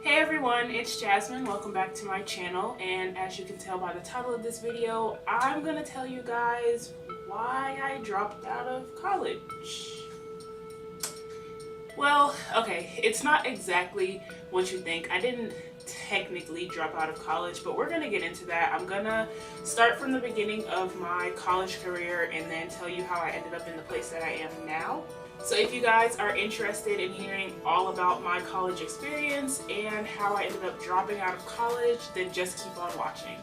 Hey everyone, it's Jasmine. Welcome back to my channel, and as you can tell by the title of this video, I'm going to tell you guys why I dropped out of college. Well, okay, it's not exactly what you think. I didn't technically drop out of college, but we're going to get into that. I'm going to start from the beginning of my college career and then tell you how I ended up in the place that I am now. So if you guys are interested in hearing all about my college experience and how I ended up dropping out of college, then just keep on watching.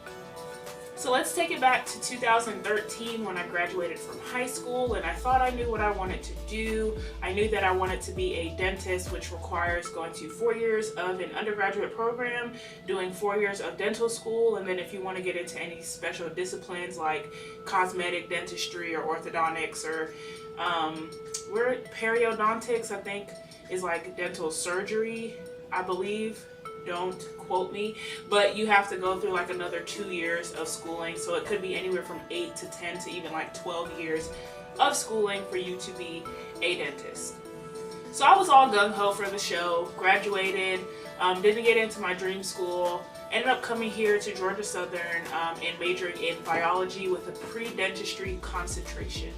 So let's take it back to 2013 when I graduated from high school, and I thought I knew what I wanted to do. I knew that I wanted to be a dentist, which requires going to 4 years of an undergraduate program, doing 4 years of dental school, and then if you want to get into any special disciplines like cosmetic dentistry or orthodontics or periodontics, I think is like dental surgery, I believe. Don't quote me, but you have to go through like another 2 years of schooling, so it could be anywhere from 8 to 10 to even like 12 years of schooling for you to be a dentist. So I was all gung-ho for the show, graduated, didn't get into my dream school, ended up coming here to Georgia Southern and majoring in biology with a pre-dentistry concentration.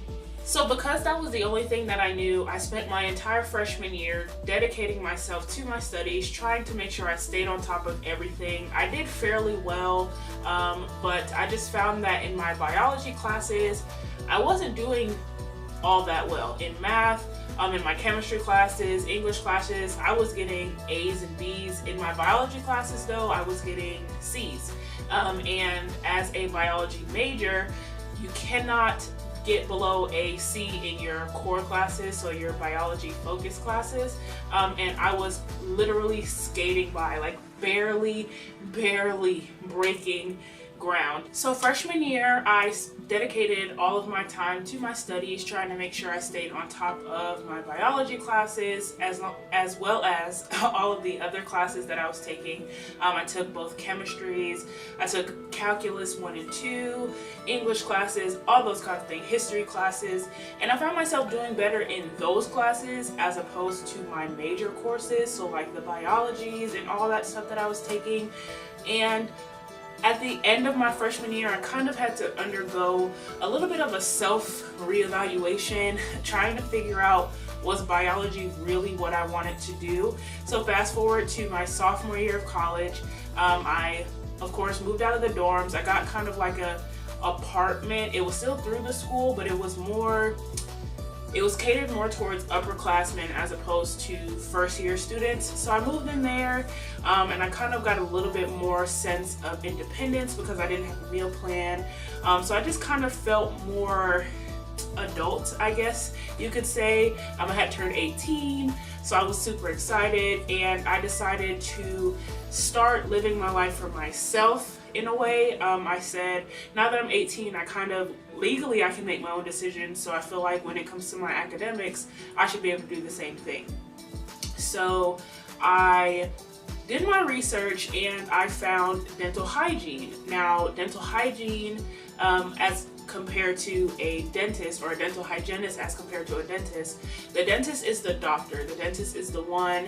So because that was the only thing that I knew, I spent my entire freshman year dedicating myself to my studies, trying to make sure I stayed on top of everything. I did fairly well, but I just found that in my biology classes, I wasn't doing all that well. In math, in my chemistry classes, English classes, I was getting A's and B's. In my biology classes though, I was getting C's. And as a biology major, you cannot get below a C in your core classes, so your biology focus classes, and I was literally skating by, like barely breaking ground. So freshman year, I dedicated all of my time to my studies, trying to make sure I stayed on top of my biology classes as well as all of the other classes that I was taking. I took both chemistries, I took calculus 1 and 2, English classes, all those kinds of things, history classes, and I found myself doing better in those classes as opposed to my major courses, so like the biologies and all that stuff that I was taking. And at the end of my freshman year, I kind of had to undergo a little bit of a self-reevaluation, trying to figure out, was biology really what I wanted to do? So fast forward to my sophomore year of college, I of course moved out of the dorms. I got kind of like a apartment. It was still through the school, but it was catered more towards upperclassmen as opposed to first year students. So I moved in there, and I kind of got a little bit more sense of independence because I didn't have a meal plan. So I just kind of felt more adult, I guess you could say. I had turned 18, so I was super excited, and I decided to start living my life for myself in a way. I said, now that I'm 18, I kind of legally I can make my own decisions, so I feel like when it comes to my academics, I should be able to do the same thing. So I did my research and I found dental hygiene. Now, dental hygiene as compared to a dentist, or a dental hygienist as compared to a dentist, the dentist is the doctor. The dentist is the one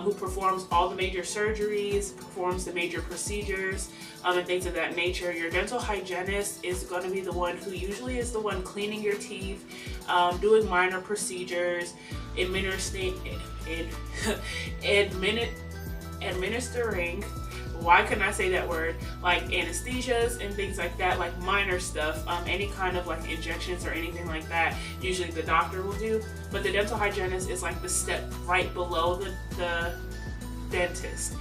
who performs all the major surgeries, performs the major procedures, and things of that nature. Your dental hygienist is going to be the one who usually is the one cleaning your teeth, doing minor procedures, administering why couldn't I say that word, like anesthesias and things like that, like minor stuff, any kind of like injections or anything like that, usually the doctor will do. But the dental hygienist is like the step right below the dentist.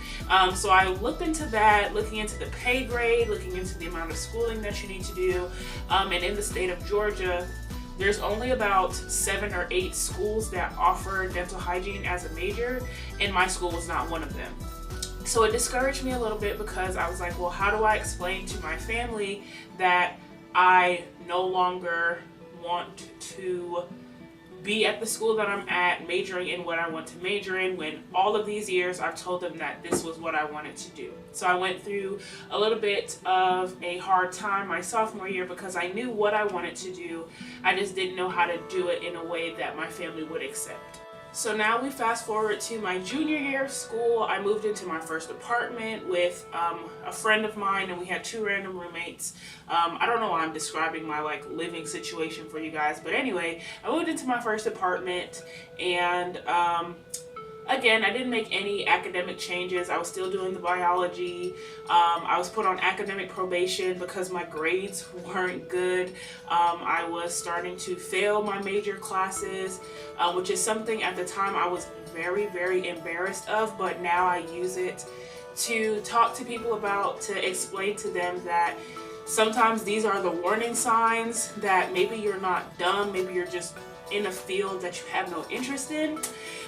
So I looked into that, looking into the pay grade, looking into the amount of schooling that you need to do, and in the state of Georgia, there's only about 7 or 8 schools that offer dental hygiene as a major, and my school was not one of them. So it discouraged me a little bit because I was like, well, how do I explain to my family that I no longer want to be at the school that I'm at, majoring in what I want to major in, when all of these years I've told them that this was what I wanted to do. So I went through a little bit of a hard time my sophomore year because I knew what I wanted to do. I just didn't know how to do it in a way that my family would accept. So now we fast forward to my junior year of school. I moved into my first apartment with a friend of mine, and we had 2 random roommates. I don't know why I'm describing my like living situation for you guys, but anyway, I moved into my first apartment, and again, I didn't make any academic changes. I was still doing the biology. I was put on academic probation because my grades weren't good. I was starting to fail my major classes, which is something at the time I was very, very embarrassed of, but now I use it to talk to people about, to explain to them that sometimes these are the warning signs that maybe you're not dumb, maybe you're just in a field that you have no interest in.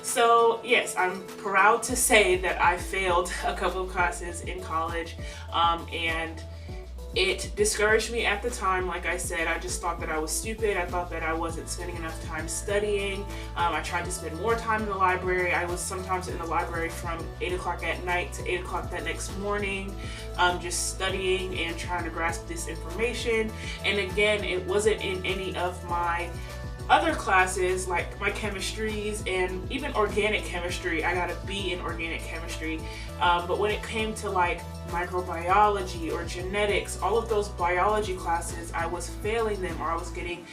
So yes, I'm proud to say that I failed a couple of classes in college, and it discouraged me at the time. Like I said, I just thought that I was stupid. I thought that I wasn't spending enough time studying. I tried to spend more time in the library. I was sometimes in the library from 8 o'clock at night to 8 o'clock that next morning, just studying and trying to grasp this information. And again, it wasn't in any of my other classes like my chemistries and even organic chemistry. I got a B in organic chemistry, but when it came to like microbiology or genetics, all of those biology classes, I was failing them, or I was getting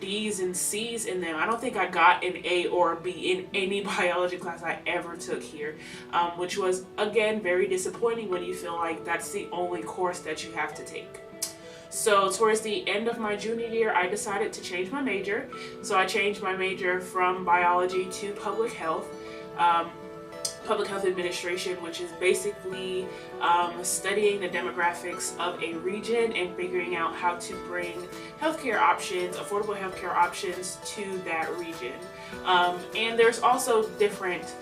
D's and C's in them. I don't think I got an A or a B in any biology class I ever took here, which was again very disappointing when you feel like that's the only course that you have to take. So towards the end of my junior year, I decided to change my major. So I changed my major from biology to public health administration, which is basically studying the demographics of a region and figuring out how to bring healthcare options, affordable healthcare options to that region. And there's also different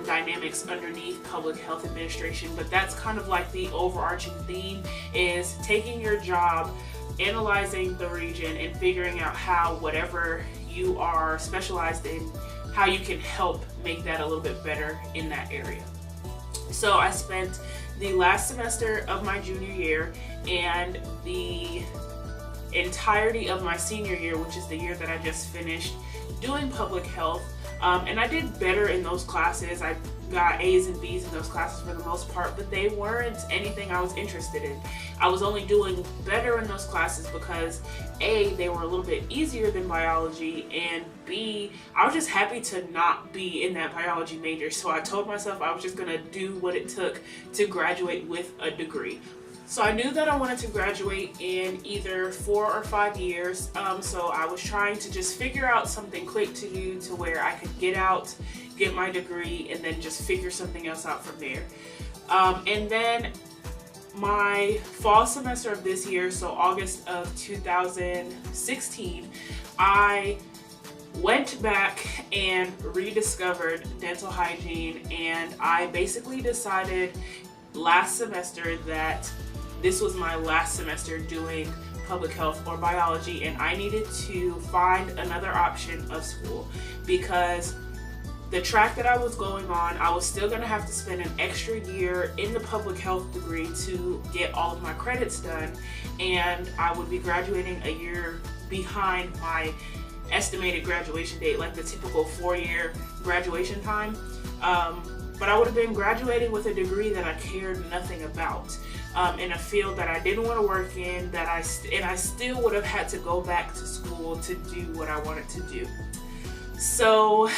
dynamics underneath public health administration, but that's kind of like the overarching theme, is taking your job, analyzing the region, and figuring out how whatever you are specialized in, how you can help make that a little bit better in that area. So I spent the last semester of my junior year and the entirety of my senior year, which is the year that I just finished, doing public health. And I did better in those classes. I got A's and B's in those classes for the most part, but they weren't anything I was interested in. I was only doing better in those classes because A, they were a little bit easier than biology, and B, I was just happy to not be in that biology major. So I told myself I was just gonna do what it took to graduate with a degree. So I knew that I wanted to graduate in either 4 or 5 years, so I was trying to just figure out something quick to do to where I could get out, get my degree, and then just figure something else out from there. And then my fall semester of this year, so August of 2016, I went back and rediscovered dental hygiene, and I basically decided last semester that this was my last semester doing public health or biology, and I needed to find another option of school because the track that I was going on, I was still gonna have to spend an extra year in the public health degree to get all of my credits done, and I would be graduating a year behind my estimated graduation date, like the typical 4-year graduation time. But I would have been graduating with a degree that I cared nothing about, in a field that I didn't want to work in, that I still would have had to go back to school to do what I wanted to do. So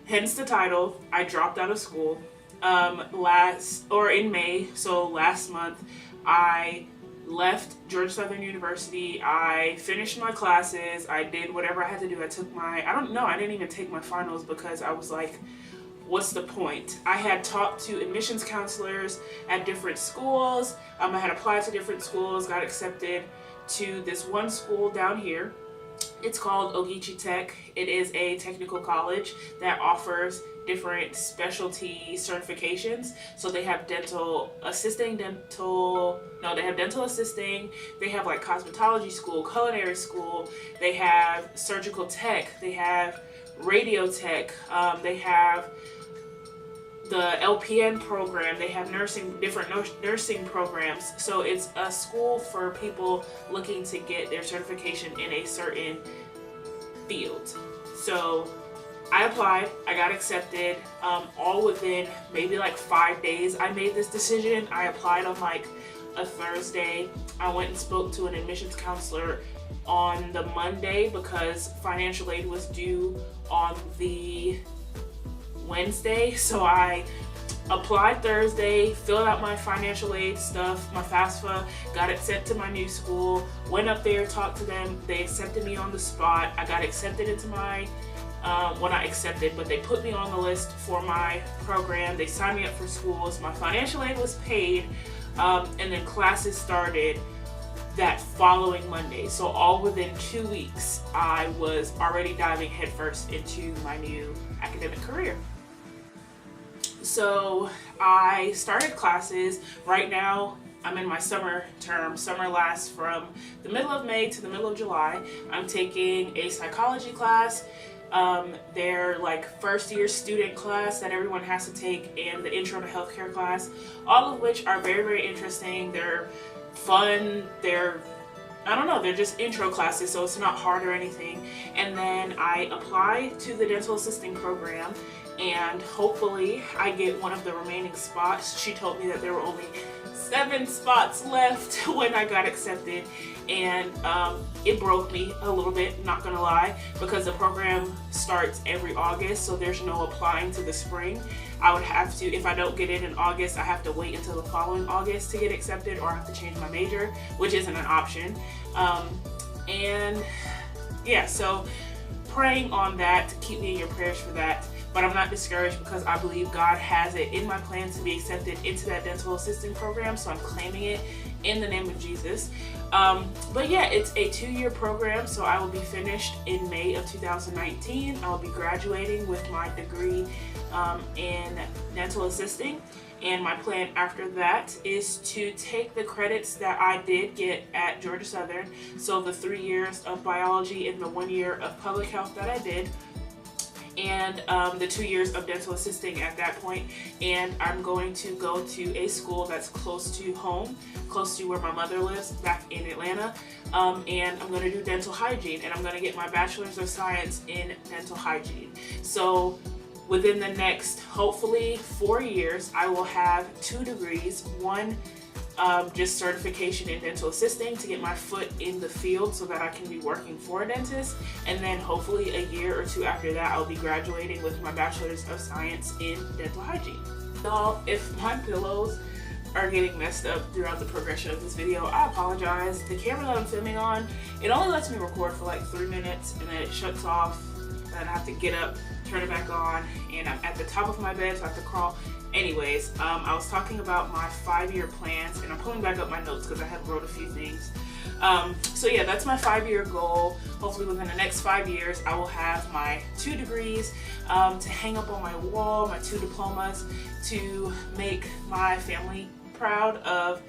hence the title, I dropped out of school in May, so last month. I left Georgia Southern University. I finished my classes. I did whatever I had to do. I didn't even take my finals because I was like, what's the point? I had talked to admissions counselors at different schools. I had applied to different schools, got accepted to this one school down here. It's called Ogeechee Tech. It is a technical college that offers different specialty certifications. So they have dental assisting, they have like cosmetology school, culinary school, they have surgical tech, they have radio tech, they have the LPN program, they have different nursing programs. So it's a school for people looking to get their certification in a certain field. So I applied, I got accepted, all within maybe like 5 days I made this decision. I applied on like a Thursday. I went and spoke to an admissions counselor on the Monday because financial aid was due on the Wednesday. So I applied Thursday, filled out my financial aid stuff, my FAFSA, got it sent to my new school, went up there, talked to them, they accepted me on the spot. I got accepted into my, well not accepted, but they put me on the list for my program. They signed me up for schools, my financial aid was paid, and then classes started that following Monday. So all within 2 weeks, I was already diving headfirst into my new academic career. So I started classes. Right now I'm in my summer term. Summer lasts from the middle of May to the middle of July. I'm taking a psychology class. They're like first year student class that everyone has to take, and the intro to healthcare class, all of which are very, very interesting. They're fun. They're just intro classes, so it's not hard or anything. And then I apply to the dental assisting program, and hopefully I get one of the remaining spots. She told me that there were only 7 spots left when I got accepted, and it broke me a little bit, not gonna lie, because the program starts every August, so there's no applying to the spring. I would have to, if I don't get in August, I have to wait until the following August to get accepted, or I have to change my major, which isn't an option. And yeah, so praying on that, keep me in your prayers for that. But I'm not discouraged because I believe God has it in my plan to be accepted into that dental assisting program, so I'm claiming it in the name of Jesus. But yeah, it's a 2-year program, so I will be finished in May of 2019. I will be graduating with my degree in dental assisting, and my plan after that is to take the credits that I did get at Georgia Southern, so the 3 years of biology and the 1 year of public health that I did, and the 2 years of dental assisting at that point. And I'm going to go to a school that's close to home, close to where my mother lives back in Atlanta, and I'm going to do dental hygiene, and I'm going to get my bachelor's of science in dental hygiene. So within the next, hopefully 4 years, I will have 2 degrees, one just certification in dental assisting to get my foot in the field so that I can be working for a dentist, and then hopefully a year or 2 after that I'll be graduating with my bachelor's of science in dental hygiene. Y'all, if my pillows are getting messed up throughout the progression of this video, I apologize. The camera that I'm filming on, it only lets me record for like 3 minutes and then it shuts off, and I have to get up, turn it back on, and I'm at the top of my bed, so I have to crawl. Anyways, I was talking about my 5-year plans, and I'm pulling back up my notes because I had wrote a few things. So yeah, that's my 5-year goal. Hopefully within the next 5 years, I will have my 2 degrees to hang up on my wall, my 2 diplomas, to make my family proud of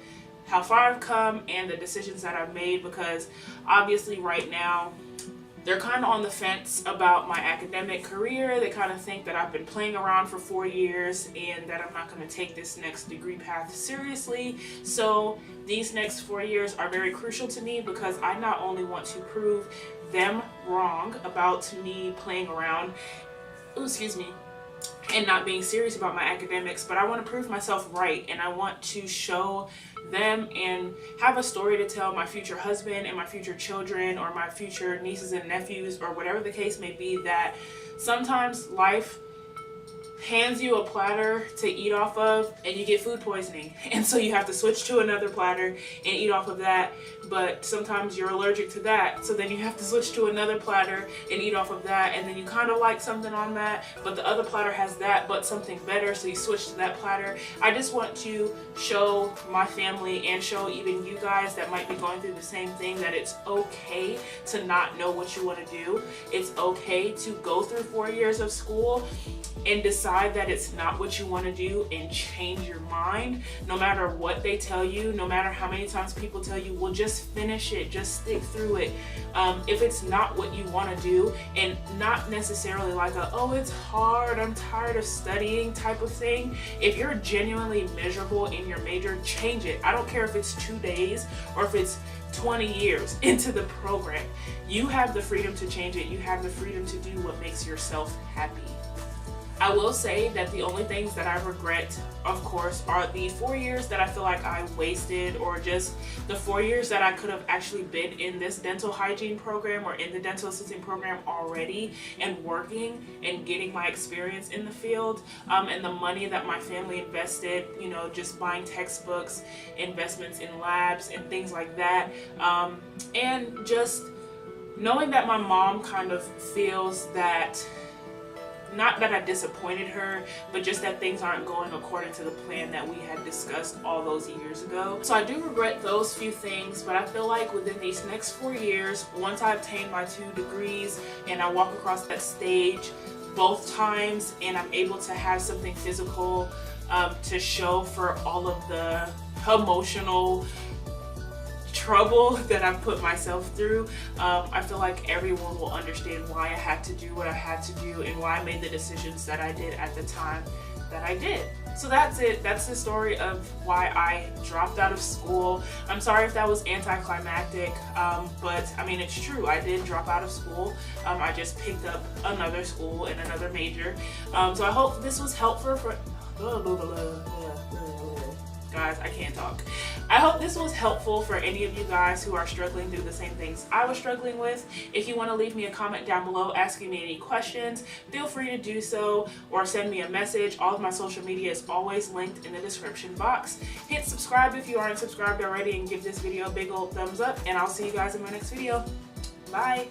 how far I've come and the decisions that I've made, because obviously right now, they're kind of on the fence about my academic career. They kind of think that I've been playing around for 4 years and that I'm not going to take this next degree path seriously. So these next 4 years are very crucial to me, because I not only want to prove them wrong about me playing around, and not being serious about my academics, but I want to prove myself right, and I want to show them and have a story to tell my future husband and my future children, or my future nieces and nephews, or whatever the case may be, that sometimes life hands you a platter to eat off of and you get food poisoning, and so you have to switch to another platter and eat off of that. But sometimes you're allergic to that, so then you have to switch to another platter and eat off of that, and then you kind of like something on that, but the other platter has that but something better, so you switch to that platter. I just want to show my family and show even you guys that might be going through the same thing that it's okay to not know what you want to do. It's okay to go through 4 years of school and decide decide that it's not what you want to do and change your mind, no matter what they tell you, no matter how many times people tell you, well, just finish it, just stick through it. If it's not what you want to do, and not necessarily like a, oh, it's hard, I'm tired of studying type of thing. If you're genuinely miserable in your major, change it. I don't care if it's 2 days or if it's 20 years into the program. You have the freedom to change it. You have the freedom to do what makes yourself happy. I will say that the only things that I regret, of course, are the 4 years that I feel like I wasted, or just the 4 years that I could have actually been in this dental hygiene program or in the dental assisting program already and working and getting my experience in the field, and the money that my family invested, you know, just buying textbooks, investments in labs and things like that, and just knowing that my mom kind of feels that, not that I disappointed her, but just that things aren't going according to the plan that we had discussed all those years ago. So I do regret those few things, but I feel like within these next 4 years, once I obtain my 2 degrees and I walk across that stage both times and I'm able to have something physical to show for all of the emotional trouble that I've put myself through, I feel like everyone will understand why I had to do what I had to do and why I made the decisions that I did at the time that I did. So that's it. That's the story of why I dropped out of school. I'm sorry if that was anticlimactic, but I mean, it's true. I did drop out of school. I just picked up another school and another major. So I hope this was helpful for guys, I can't talk. I hope this was helpful for any of you guys who are struggling through the same things I was struggling with. If you want to leave me a comment down below asking me any questions, feel free to do so, or send me a message. All of my social media is always linked in the description box. Hit subscribe if you aren't subscribed already, and give this video a big old thumbs up, and I'll see you guys in my next video. Bye.